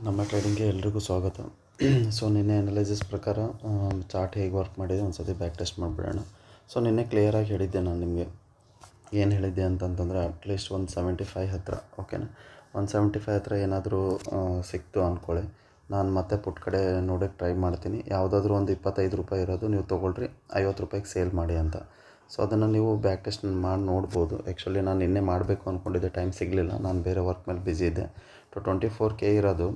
ನಮ್ಮ ಟ್ರೇಡಿಂಗ್ಗೆ ಎಲ್ರಿಗೂ ಸ್ವಾಗತ. ಸೊ ನಿನ್ನೆ ಅನಲೈಸಿಸ್ ಪ್ರಕಾರ ಚಾರ್ಟ್ ಹೇಗೆ ವರ್ಕ್ ಮಾಡಿದೆ ಒಂದು ಸತಿ ಬ್ಯಾಕ್ ಟೆಸ್ಟ್ ಮಾಡಿಬಿಡೋಣ. ಸೊ ನಿನ್ನೆ ಕ್ಲಿಯರಾಗಿ ಹೇಳಿದ್ದೆ ನಾನು ನಿಮಗೆ. ಏನು ಹೇಳಿದ್ದೆ ಅಂತಂತಂದರೆ ಅಟ್ಲೀಸ್ಟ್ 175 ಹತ್ತಿರ, ಓಕೆನಾ, 175 ಹತ್ತಿರ ಏನಾದರೂ ಸಿಕ್ತು ಅಂದ್ಕೊಳ್ಳಿ, ನಾನು ಮತ್ತೆ ಪುಟ್ ಕಡೆ ನೋಡೋಕ್ಕೆ ಟ್ರೈ ಮಾಡ್ತೀನಿ. ಯಾವುದಾದ್ರೂ ಒಂದು 25 ರೂಪಾಯಿ ಇರೋದು ನೀವು ತೊಗೊಳ್ರಿ, 50 ರೂಪಾಯಿಗೆ ಸೇಲ್ ಮಾಡಿ ಅಂತ. ಸೊ ಅದನ್ನು ನೀವು ಬ್ಯಾಕ್ ಟೆಸ್ಟ್ ಮಾಡಿ ನೋಡ್ಬೋದು. ಆ್ಯಕ್ಚುಲಿ ನಾನು ನಿನ್ನೆ ಮಾಡಬೇಕು ಅಂದ್ಕೊಂಡಿದ್ದೆ, ಟೈಮ್ ಸಿಗಲಿಲ್ಲ, ನಾನು ಬೇರೆ ವರ್ಕ್ ಮೇಲೆ ಬ್ಯುಸಿ ಇದ್ದೆ. 24K ಇರೋದು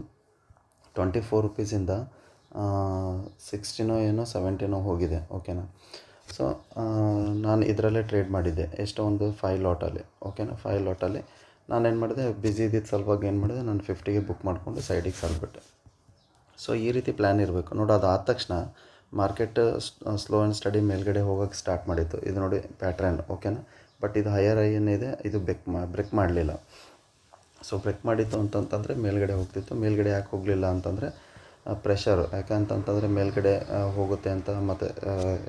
24 ರುಪೀಸಿಂದ 16 ಏನೋ 17 ಹೋಗಿದೆ, ಓಕೆನಾ. ಸೊ ನಾನು ಇದರಲ್ಲೇ ಟ್ರೇಡ್ ಮಾಡಿದ್ದೆ, ಎಷ್ಟೋ ಒಂದು 5 ಲಾಟಲ್ಲಿ, ಓಕೆನಾ. 5 ಲಾಟಲ್ಲಿ ನಾನೇನು ಮಾಡಿದೆ, ಬ್ಯುಸಿ ಇದ್ದಿದ್ದು ಸಲುವಾಗಿ ಏನು ಮಾಡಿದೆ, ನಾನು 50ಗೆ ಬುಕ್ ಮಾಡಿಕೊಂಡು ಸೈಡಿಗೆ ಸಾಲ್ಬಿಟ್ಟೆ. ಸೊ ಈ ರೀತಿ ಪ್ಲ್ಯಾನ್ ಇರಬೇಕು ನೋಡಿ. ಅದಾದ ತಕ್ಷಣ ಮಾರ್ಕೆಟ್ ಸ್ಲೋ ಆ್ಯಂಡ್ ಸ್ಟಡಿ ಮೇಲ್ಗಡೆ ಹೋಗೋಕ್ಕೆ ಸ್ಟಾರ್ಟ್ ಮಾಡಿತ್ತು. ಇದು ನೋಡಿ ಪ್ಯಾಟ್ರನ್, ಓಕೆನಾ. ಬಟ್ ಇದು ಹೈಯರ್ ಐ ಏನಿದೆ ಇದು ಬ್ರೇಕ್ ಮಾಡಲಿಲ್ಲ. ಸೊ ಬ್ರೇಕ್ ಮಾಡಿತ್ತು ಅಂತಂತಂದರೆ ಮೇಲ್ಗಡೆ ಹೋಗ್ತಿತ್ತು. ಮೇಲ್ಗಡೆ ಯಾಕೆ ಹೋಗಲಿಲ್ಲ ಅಂತಂದರೆ ಪ್ರೆಷರ್, ಯಾಕಂತಂತಂದರೆ ಮೇಲ್ಗಡೆ ಹೋಗುತ್ತೆ ಅಂತ, ಮತ್ತು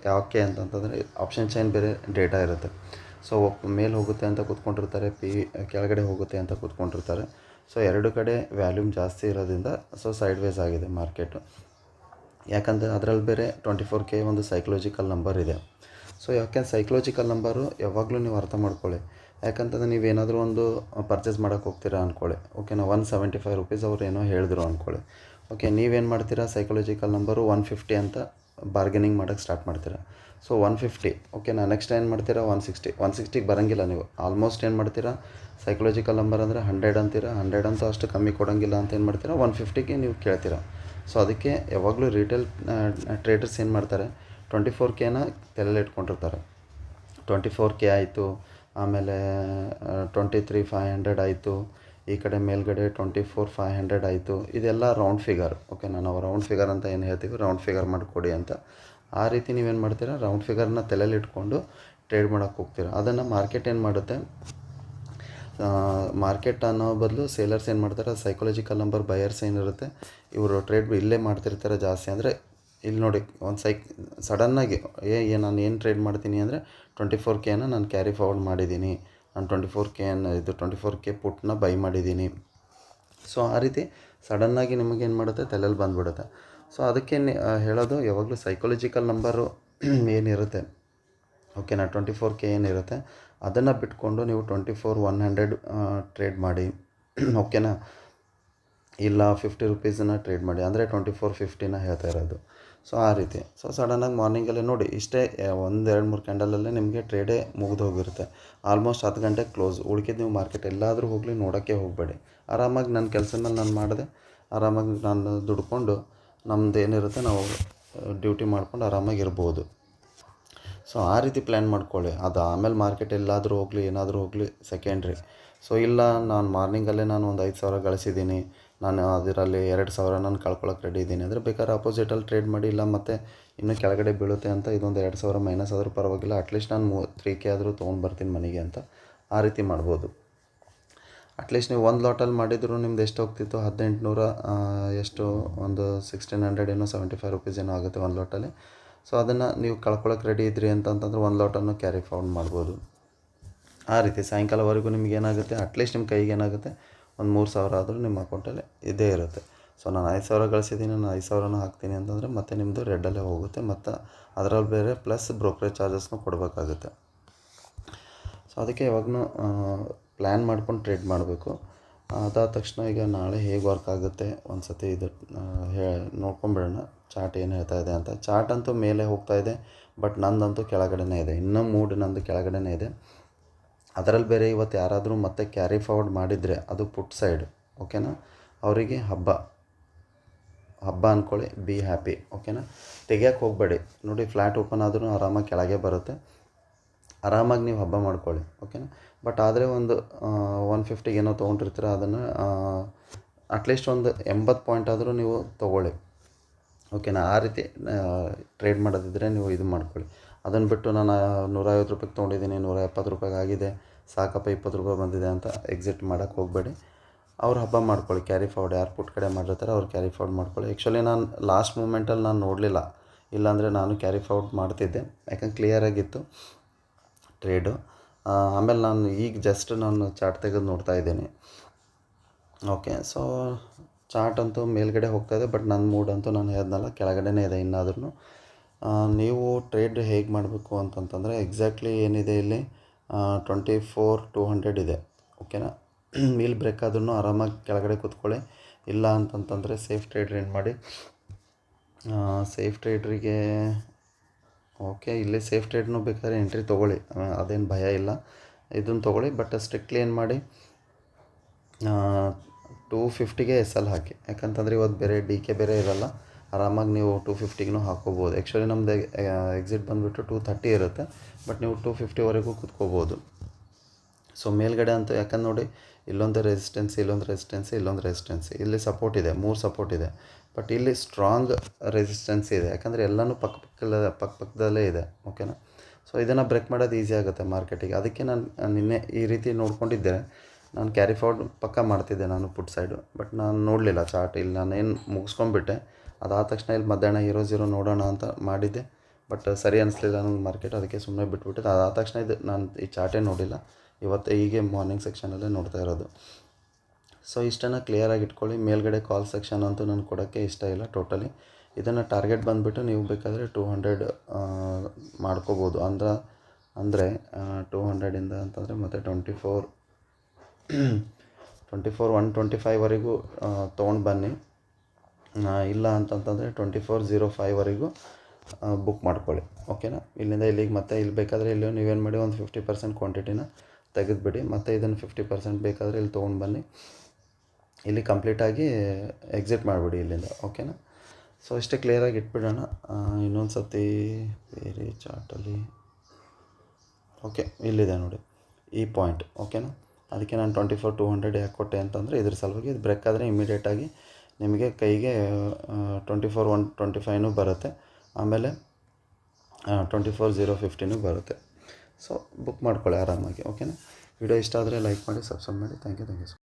ಯಾಕೆ ಅಂತಂತಂದರೆ ಆಪ್ಷನ್ ಚೈನ್ ಬೇರೆ ಡೇಟಾ ಇರುತ್ತೆ. ಸೊ ಮೇಲೆ ಹೋಗುತ್ತೆ ಅಂತ ಕೂತ್ಕೊಂಡಿರ್ತಾರೆ, ಕೆಳಗಡೆ ಹೋಗುತ್ತೆ ಅಂತ ಕೂತ್ಕೊಂಡಿರ್ತಾರೆ. ಸೊ ಎರಡು ಕಡೆ ವ್ಯಾಲ್ಯೂಮ್ ಜಾಸ್ತಿ ಇರೋದ್ರಿಂದ ಸೊ ಸೈಡ್ ವೇಸ್ ಆಗಿದೆ ಮಾರ್ಕೆಟು. ಯಾಕಂದರೆ ಅದರಲ್ಲಿ ಬೇರೆ 24K ಒಂದು ಸೈಕಲಾಜಿಕಲ್ ನಂಬರ್ ಇದೆ. ಸೊ ಯಾಕೆ ಸೈಕಲಾಜಿಕಲ್ ನಂಬರು ಯಾವಾಗಲೂ ನೀವು ಅರ್ಥ ಮಾಡ್ಕೊಳ್ಳಿ. ಯಾಕಂತಂದರೆ ನೀವೇನಾದರೂ ಒಂದು ಪರ್ಚೇಸ್ ಮಾಡೋಕ್ಕೆ ಹೋಗ್ತೀರಾ ಅಂದ್ಕೊಳ್ಳಿ, ಓಕೆನಾ. 175 ರುಪೀಸ್ ಅವ್ರು ಏನೋ ಹೇಳಿದ್ರು ಅಂದ್ಕೊಳ್ಳಿ, ಓಕೆ. ನೀವೇನು ಮಾಡ್ತೀರಾ, ಸೈಕಲಾಜಿಕಲ್ ನಂಬರು 150 ಅಂತ ಬಾರ್ಗೇನಿಂಗ್ ಮಾಡೋಕ್ಕೆ ಸ್ಟಾರ್ಟ್ ಮಾಡ್ತೀರಾ. ಸೊ 150, ಓಕೆನಾ. ನೆಕ್ಸ್ಟ್ ಏನು ಮಾಡ್ತೀರಾ, 160ಗೆ ಬರೋಂಗಿಲ್ಲ ನೀವು. ಆಲ್ಮೋಸ್ಟ್ ಏನು ಮಾಡ್ತೀರಾ, ಸೈಕಲಾಜಿಕಲ್ ನಂಬರ್ ಅಂದರೆ 100 ಅಂತೀರಾ, 100 ಅಂತೂ ಅಷ್ಟು ಕಮ್ಮಿ ಕೊಡೋಂಗಿಲ್ಲ ಅಂತ ಏನು ಮಾಡ್ತೀರಾ, 150ಗೆ ನೀವು ಕೇಳ್ತೀರಾ. ಸೊ ಅದಕ್ಕೆ ಯಾವಾಗಲೂ ರಿಟೇಲ್ ಟ್ರೇಡರ್ಸ್ ಏನು ಮಾಡ್ತಾರೆ, 24Kನ ತಲೆಯಲ್ಲಿ ಇಟ್ಕೊಂಡಿರ್ತಾರೆ. 24K ಆಯಿತು, ಆಮೇಲೆ 23,500 ಆಯಿತು, ಈ ಕಡೆ ಮೇಲ್ಗಡೆ 24,500 ಆಯಿತು. ಇದೆಲ್ಲ ರೌಂಡ್ ಫಿಗರ್, ಓಕೆನಾ. ನಾವು ರೌಂಡ್ ಫಿಗರ್ ಅಂತ ಏನು ಹೇಳ್ತೀವಿ, ರೌಂಡ್ ಫಿಗರ್ ಮಾಡಿಕೊಡಿ ಅಂತ. ಆ ರೀತಿ ನೀವೇನು ಮಾಡ್ತೀರಾ, ರೌಂಡ್ ಫಿಗರ್ನ ತಲೆಯಲ್ಲಿ ಇಟ್ಕೊಂಡು ಟ್ರೇಡ್ ಮಾಡೋಕ್ಕೆ ಹೋಗ್ತೀರಾ. ಅದನ್ನು ಮಾರ್ಕೆಟ್ ಏನು ಮಾಡುತ್ತೆ, ಮಾರ್ಕೆಟ್ ಅನ್ನೋ ಬದಲು ಸೇಲರ್ಸ್ ಏನು ಮಾಡ್ತಾರೆ, ಸೈಕಲಾಜಿಕಲ್ ನಂಬರ್ ಬಯರ್ಸ್ ಏನಿರುತ್ತೆ ಇವರು ಟ್ರೇಡ್ ಇಲ್ಲೇ ಮಾಡ್ತಿರ್ತಾರೆ ಜಾಸ್ತಿ. ಅಂದರೆ ಇಲ್ಲಿ ನೋಡಿ, ಒಂದು ಸಡನ್ನಾಗಿ ನಾನು ಏನು ಟ್ರೇಡ್ ಮಾಡ್ತೀನಿ ಅಂದರೆ 24Kನ ನಾನು ಕ್ಯಾರಿ ಫಾರ್ವರ್ಡ್ ಮಾಡಿದ್ದೀನಿ, ನಾನು 24K ಪುಟ್ನ ಬೈ ಮಾಡಿದ್ದೀನಿ. ಸೊ ಆ ರೀತಿ ಸಡನ್ನಾಗಿ ನಿಮಗೇನು ಮಾಡುತ್ತೆ, ತಲೆಯಲ್ಲಿ ಬಂದುಬಿಡುತ್ತೆ. ಸೊ ಅದಕ್ಕೆ ಹೇಳೋದು, ಯಾವಾಗಲೂ ಸೈಕಲಾಜಿಕಲ್ ನಂಬರು ಏನಿರುತ್ತೆ, ಓಕೆನಾ, 24K ಏನಿರುತ್ತೆ ಅದನ್ನು ಬಿಟ್ಕೊಂಡು ನೀವು 24,100 ಟ್ರೇಡ್ ಮಾಡಿ, ಓಕೆನಾ. ಇಲ್ಲ 50 ರುಪೀಸನ್ನು ಟ್ರೇಡ್ ಮಾಡಿ, ಅಂದರೆ 2450ನ ಹೇಳ್ತಾ ಇರೋದು. ಸೊ ಆ ರೀತಿ. ಸೊ ಸಡನ್ನಾಗಿ ಮಾರ್ನಿಂಗಲ್ಲೇ ನೋಡಿ, ಇಷ್ಟೇ 1-2-3 ಕ್ಯಾಂಡಲಲ್ಲೇ ನಿಮಗೆ ಟ್ರೇಡೇ ಮುಗಿದು ಹೋಗಿರುತ್ತೆ. ಆಲ್ಮೋಸ್ಟ್ 10 ಗಂಟೆಗೆ ಕ್ಲೋಸ್. ಉಳ್ಕಿದ್ದು ನೀವು ಮಾರ್ಕೆಟ್ ಎಲ್ಲಾದರೂ ಹೋಗಲಿ ನೋಡೋಕ್ಕೆ ಹೋಗಬೇಡಿ. ಆರಾಮಾಗಿ ನನ್ನ ಕೆಲಸ ಮೇಲೆ ನಾನು ಮಾಡಿದೆ, ಆರಾಮಾಗಿ ನಾನು ದುಡ್ಕೊಂಡು ನಮ್ಮದು ಏನಿರುತ್ತೆ ನಾವು ಡ್ಯೂಟಿ ಮಾಡ್ಕೊಂಡು ಆರಾಮಾಗಿ ಇರ್ಬೋದು. ಸೊ ಆ ರೀತಿ ಪ್ಲ್ಯಾನ್ ಮಾಡ್ಕೊಳ್ಳಿ. ಅದು ಆಮೇಲೆ ಮಾರ್ಕೆಟ್ ಎಲ್ಲಾದರೂ ಹೋಗಲಿ ಏನಾದರೂ ಹೋಗಲಿ ಸೆಕೆಂಡ್ರಿ. ಸೊ ಇಲ್ಲ, ನಾನು ಮಾರ್ನಿಂಗಲ್ಲೇ ನಾನು ಒಂದು 5,000 ಗಳಿಸಿದ್ದೀನಿ, ನಾನು ಅದರಲ್ಲಿ 2,000 ನಾನು ಕಳ್ಕೊಳ್ಳೋಕೆ ರೆಡಿ ಇದ್ದೀನಿ ಅಂದರೆ ಬೇಕಾದ್ರೆ ಅಪೋಸಿಟಲ್ಲಿ ಟ್ರೇಡ್ ಮಾಡಿ. ಇಲ್ಲ ಮತ್ತು ಇನ್ನೂ ಕೆಳಗಡೆ ಬೀಳುತ್ತೆ ಅಂತ ಇದೊಂದು 2,000 ಮೈನಸ್ ಆದರೂ ಪರವಾಗಿಲ್ಲ, ಅಟ್ಲೀಸ್ಟ್ ನಾನು 3K ಆದರೂ ತೊಗೊಂಡು ಬರ್ತೀನಿ ಮನೆಗೆ ಅಂತ ಆ ರೀತಿ ಮಾಡ್ಬೋದು. ಅಟ್ಲೀಸ್ಟ್ ನೀವು ಒಂದು ಲಾಟಲ್ಲಿ ಮಾಡಿದ್ರು ನಿಮ್ದು ಎಷ್ಟು ಹೋಗ್ತಿತ್ತು, 1800 ಎಷ್ಟು ಒಂದು 1600 ಏನೋ 75 ರುಪೀಸ್ ಏನೋ ಆಗುತ್ತೆ ಒಂದು ಲಾಟಲ್ಲಿ. ಸೊ ಅದನ್ನು ನೀವು ಕಳ್ಕೊಳ್ಳೋಕೆ ರೆಡಿ ಇದ್ರಿ ಅಂತಂತಂದ್ರೆ ಒಂದು ಲಾಟನ್ನು ಕ್ಯಾರಿ ಫಾರ್ವರ್ಡ್ ಮಾಡ್ಬೋದು. ಆ ರೀತಿ ಸಾಯಂಕಾಲವರೆಗೂ ನಿಮ್ಗೆ ಏನಾಗುತ್ತೆ, ಅಟ್ಲೀಸ್ಟ್ ನಿಮ್ಮ ಕೈಗೆ ಏನಾಗುತ್ತೆ, ಒಂದು 3,000 ಆದರೂ ನಿಮ್ಮ ಅಕೌಂಟಲ್ಲಿ ಇದ್ದೇ ಇರುತ್ತೆ. ಸೊ ನಾನು 5,000 ಗಳಿಸಿದ್ದೀನಿ, ನಾನು 5,000 ಹಾಕ್ತೀನಿ ಅಂತಂದರೆ ಮತ್ತೆ ನಿಮ್ಮದು ರೆಡ್ಡಲ್ಲೇ ಹೋಗುತ್ತೆ, ಮತ್ತು ಅದರಲ್ಲಿ ಬೇರೆ ಪ್ಲಸ್ ಬ್ರೋಕರೇಜ್ ಚಾರ್ಜಸ್ನೂ ಕೊಡಬೇಕಾಗುತ್ತೆ. ಸೊ ಅದಕ್ಕೆ ಯಾವಾಗಲೂ ಪ್ಲ್ಯಾನ್ ಮಾಡ್ಕೊಂಡು ಟ್ರೇಡ್ ಮಾಡಬೇಕು. ಅದಾದ ತಕ್ಷಣ ಈಗ ನಾಳೆ ಹೇಗೆ ವರ್ಕ್ ಆಗುತ್ತೆ ಒಂದು ಸತಿ ಇದು ನೋಡ್ಕೊಂಬಿಡೋಣ, ಚಾರ್ಟ್ ಏನು ಹೇಳ್ತಾ ಇದೆ ಅಂತ. ಚಾರ್ಟ್ ಅಂತೂ ಮೇಲೆ ಹೋಗ್ತಾ ಇದೆ, ಬಟ್ ನಂದಂತೂ ಕೆಳಗಡೆನೇ ಇದೆ, ಇನ್ನೂ ಮೂಡ್ ನಂದು ಕೆಳಗಡೆನೇ ಇದೆ. ಅದರಲ್ಲಿ ಬೇರೆ ಇವತ್ತು ಯಾರಾದರೂ ಮತ್ತೆ ಕ್ಯಾರಿ ಫಾರ್ವರ್ಡ್ ಮಾಡಿದರೆ ಅದು ಪುಟ್ ಸೈಡ್, ಓಕೆನಾ. ಅವರಿಗೆ ಹಬ್ಬ ಅಂದ್ಕೊಳ್ಳಿ, ಬಿ ಹ್ಯಾಪಿ, ಓಕೆನಾ. ತೆಗಿಯೋಕ್ಕೆ ಹೋಗಬೇಡಿ ನೋಡಿ, ಫ್ಲ್ಯಾಟ್ ಓಪನ್ ಆದ್ರೂ ಆರಾಮಾಗಿ ಕೆಳಗೆ ಬರುತ್ತೆ, ಆರಾಮಾಗಿ ನೀವು ಹಬ್ಬ ಮಾಡ್ಕೊಳ್ಳಿ, ಓಕೆನಾ. ಬಟ್ ಆದರೆ ಒಂದು 150 ಏನೋ ತೊಗೊಂಡಿರ್ತೀರ, ಅದನ್ನು ಅಟ್ಲೀಸ್ಟ್ ಒಂದು 80 ಪಾಯಿಂಟ್ ಆದರೂ ನೀವು ತೊಗೊಳ್ಳಿ, ಓಕೆನಾ. ಆ ರೀತಿ ಟ್ರೇಡ್ ಮಾಡೋದಿದ್ದರೆ ನೀವು ಇದು ಮಾಡ್ಕೊಳ್ಳಿ. ಅದನ್ನು ಬಿಟ್ಟು ನಾನು 150 ರೂಪಾಯಿಗೆ ತೊಗೊಂಡಿದ್ದೀನಿ, 170 ರೂಪಾಯಿಗೆ ಆಗಿದೆ, ಸಾಕಪ್ಪ 20 ರೂಪಾಯಿ ಬಂದಿದೆ ಅಂತ ಎಕ್ಸಿಟ್ ಮಾಡೋಕ್ಕೆ ಹೋಗಬೇಡಿ. ಅವ್ರು ಹಬ್ಬ ಮಾಡ್ಕೊಳ್ಳಿ, ಕ್ಯಾರಿ ಫಾರ್ವರ್ಡ್ ಯಾರು ಪುಟ್ ಕಡೆ ಮಾಡಿರ್ತಾರೆ ಅವ್ರು ಕ್ಯಾರಿ ಫಾರ್ವರ್ಡ್ ಮಾಡ್ಕೊಳ್ಳಿ. ಆ್ಯಕ್ಚುಲಿ ನಾನು ಲಾಸ್ಟ್ ಮೂಮೆಂಟಲ್ಲಿ ನಾನು ನೋಡಲಿಲ್ಲ, ಇಲ್ಲಾಂದರೆ ನಾನು ಕ್ಯಾರಿ ಫಾರ್ವರ್ಡ್ ಮಾಡ್ತಿದ್ದೆ, ಯಾಕಂದ್ರೆ ಕ್ಲಿಯರಾಗಿತ್ತು ಟ್ರೇಡು. ಆಮೇಲೆ ನಾನು ಈಗ ಜಸ್ಟ್ ನಾನು ಚಾರ್ಟ್ ತೆಗೆದು ನೋಡ್ತಾ ಇದ್ದೀನಿ, ಓಕೆ. ಸೊ ಚಾರ್ಟ್ ಅಂತೂ ಮೇಲ್ಗಡೆ ಹೋಗ್ತಾಯಿದೆ, ಬಟ್ ನನ್ನ ಮೂಡ್ ಅಂತೂ ನಾನು ಹೇಳಿದ್ನಲ್ಲ ಕೆಳಗಡೆನೇ ಇದೆ ಇನ್ನಾದ್ರೂ. ನೀವು ಟ್ರೇಡ್ ಹೇಗೆ ಮಾಡಬೇಕು ಅಂತಂತಂದರೆ ಎಕ್ಸಾಕ್ಟ್ಲಿ ಏನಿದೆ ಇಲ್ಲಿ 24,200 ಇದೆ, ಓಕೆನಾ. ಇಲ್ಲಿ ಬ್ರೇಕ್ ಆದ್ರೂ ಆರಾಮಾಗಿ ಕೆಳಗಡೆ ಕೂತ್ಕೊಳ್ಳಿ. ಇಲ್ಲ ಅಂತಂತಂದರೆ ಸೇಫ್ ಟ್ರೇಡ್ ಏನು ಮಾಡಿ, ಸೇಫ್ ಟ್ರೇಡ್ರಿಗೆ ಓಕೆ ಇಲ್ಲಿ ಸೇಫ್ ಟ್ರೇಡ್ನೂ ಬೇಕಾದ್ರೆ ಎಂಟ್ರಿ ತೊಗೊಳ್ಳಿ, ಅದೇನು ಭಯ ಇಲ್ಲ, ಇದನ್ನು ತೊಗೊಳ್ಳಿ. ಬಟ್ ಸ್ಟ್ರಿಕ್ಟ್ಲಿ ಏನು ಮಾಡಿ 250ಗೆ ಎಸ್ ಎಲ್ ಹಾಕಿ. ಯಾಕಂತಂದರೆ ಇವತ್ತು ಬೇರೆ DK ಬೇರೆ ಇರೋಲ್ಲ, ಆರಾಮಾಗಿ ನೀವು 250ಗೂ ಹಾಕ್ಕೋಬೋದು. ಆ್ಯಕ್ಚುಲಿ ನಮ್ಮದು ಎಕ್ಸಿಟ್ ಬಂದುಬಿಟ್ಟು 230 ಇರುತ್ತೆ, ಬಟ್ ನೀವು 250ವರೆಗೂ ಕೂತ್ಕೋಬೋದು. ಸೊ ಮೇಲ್ಗಡೆ ಅಂತ ಯಾಕಂದ್ರೆ ನೋಡಿ, ಇಲ್ಲೊಂದು ರೆಸಿಸ್ಟೆನ್ಸಿ, ಇಲ್ಲೊಂದು ರೆಸಿಸ್ಟೆನ್ಸಿ, ಇಲ್ಲೊಂದು ರೆಸಿಸ್ಟೆನ್ಸಿ, ಇಲ್ಲಿ ಸಪೋರ್ಟ್ ಇದೆ, 3 ಸಪೋರ್ಟ್ ಇದೆ. ಬಟ್ ಇಲ್ಲಿ ಸ್ಟ್ರಾಂಗ್ ರೆಸಿಸ್ಟೆನ್ಸಿ ಇದೆ, ಯಾಕಂದರೆ ಎಲ್ಲನೂ ಪಕ್ಕದಲ್ಲೇ ಇದೆ, ಓಕೆನಾ. ಸೊ ಇದನ್ನು ಬ್ರೇಕ್ ಮಾಡೋದು ಈಸಿ ಆಗುತ್ತೆ ಮಾರ್ಕೆಟಿಗೆ. ಅದಕ್ಕೆ ನಾನು ನಿನ್ನೆ ಈ ರೀತಿ ನೋಡ್ಕೊಂಡಿದ್ದೆ, ನಾನು ಕ್ಯಾರಿ ಫಾರ್ವರ್ಡ್ ಪಕ್ಕ ಮಾಡ್ತಿದ್ದೆ ನಾನು ಪುಟ್ ಸೈಡು. ಬಟ್ ನಾನು ನೋಡಲಿಲ್ಲ ಚಾರ್ಟ್, ಇಲ್ಲಿ ನಾನೇನು ಮುಗಿಸ್ಕೊಂಡ್ಬಿಟ್ಟೆ. ಅದಾದ ತಕ್ಷಣ ಇಲ್ಲಿ ಮಧ್ಯಾಹ್ನ 0 ನೋಡೋಣ ಅಂತ ಮಾಡಿದ್ದೆ, ಬಟ್ ಸರಿ ಅನ್ನಿಸ್ಲಿಲ್ಲ ನನಗೆ ಮಾರ್ಕೆಟ್, ಅದಕ್ಕೆ ಸುಮ್ಮನೆ ಬಿಟ್ಬಿಟ್ಟಿದ್ದೆ. ಅದಾದ ತಕ್ಷಣ ಇದು ನಾನು ಈ ಚಾರ್ಟೇ ನೋಡಿಲ್ಲ, ಇವತ್ತು ಹೀಗೆ ಮಾರ್ನಿಂಗ್ ಸೆಕ್ಷನಲ್ಲೇ ನೋಡ್ತಾ ಇರೋದು. ಸೊ ಇಷ್ಟನ್ನು ಕ್ಲಿಯರಾಗಿ ಇಟ್ಕೊಳ್ಳಿ. ಮೇಲ್ಗಡೆ ಕಾಲ್ ಸೆಕ್ಷನ್ ಅಂತೂ ನಾನು ಕೊಡೋಕ್ಕೆ ಇಷ್ಟ ಇಲ್ಲ ಟೋಟಲಿ. ಇದನ್ನು ಟಾರ್ಗೆಟ್ ಬಂದುಬಿಟ್ಟು ನೀವು ಬೇಕಾದರೆ 200 ಮಾಡ್ಕೋಬೋದು. ಅಂದರೆ 200ಇಂದ ಅಂತಂದರೆ ಮತ್ತು 125ವರೆಗೂ ತೊಗೊಂಡು ಬನ್ನಿ. ಇಲ್ಲ ಅಂತಂತಂದರೆ 2405ವರೆಗೂ ಬುಕ್ ಮಾಡ್ಕೊಳ್ಳಿ, ಓಕೆನಾ. ಇಲ್ಲಿಂದ ಇಲ್ಲಿಗೆ ಮತ್ತೆ ಇಲ್ಲಿ ಬೇಕಾದರೆ ಇಲ್ಲಿ ನೀವೇನು ಮಾಡಿ ಒಂದು 50% ಕ್ವಾಂಟಿಟಿನ ತೆಗೆದುಬಿಡಿ. ಮತ್ತು ಇದನ್ನು 50% ಬೇಕಾದರೆ ಇಲ್ಲಿ ತೊಗೊಂಡು ಬನ್ನಿ, ಇಲ್ಲಿ ಕಂಪ್ಲೀಟಾಗಿ ಎಕ್ಸಿಟ್ ಮಾಡಿಬಿಡಿ ಇಲ್ಲಿಂದ, ಓಕೆನಾ. ಸೊ ಇಷ್ಟೇ ಕ್ಲಿಯರಾಗಿ ಇಟ್ಬಿಡೋಣ. ಇನ್ನೊಂದು ಸರ್ತಿ ಬೇರೆ ಚಾರ್ಟಲ್ಲಿ ಓಕೆ ಇಲ್ಲಿದೆ ನೋಡಿ ಈ ಪಾಯಿಂಟ್, ಓಕೆನಾ. ಅದಕ್ಕೆ ನಾನು 24,200 ಯಾಕೆ ಕೊಟ್ಟೆ ಅಂತಂದರೆ ಇದ್ರ ಸಲುವಾಗಿ. ಇದು ಬ್ರೇಕ್ ಆದರೆ ಇಮಿಡಿಯೇಟಾಗಿ ನಿಮಗೆ ಕೈಗೆ 24,125 ಬರುತ್ತೆ, ಆಮೇಲೆ 24,050 ಬರುತ್ತೆ. ಸೊ ಬುಕ್ ಮಾಡ್ಕೊಳ್ಳಿ ಆರಾಮಾಗಿ, ಓಕೆನಾ. ವಿಡಿಯೋ ಇಷ್ಟ ಆದರೆ ಲೈಕ್ ಮಾಡಿ, ಸಬ್ಸ್ಕ್ರೈಬ್ ಮಾಡಿ. Thank you.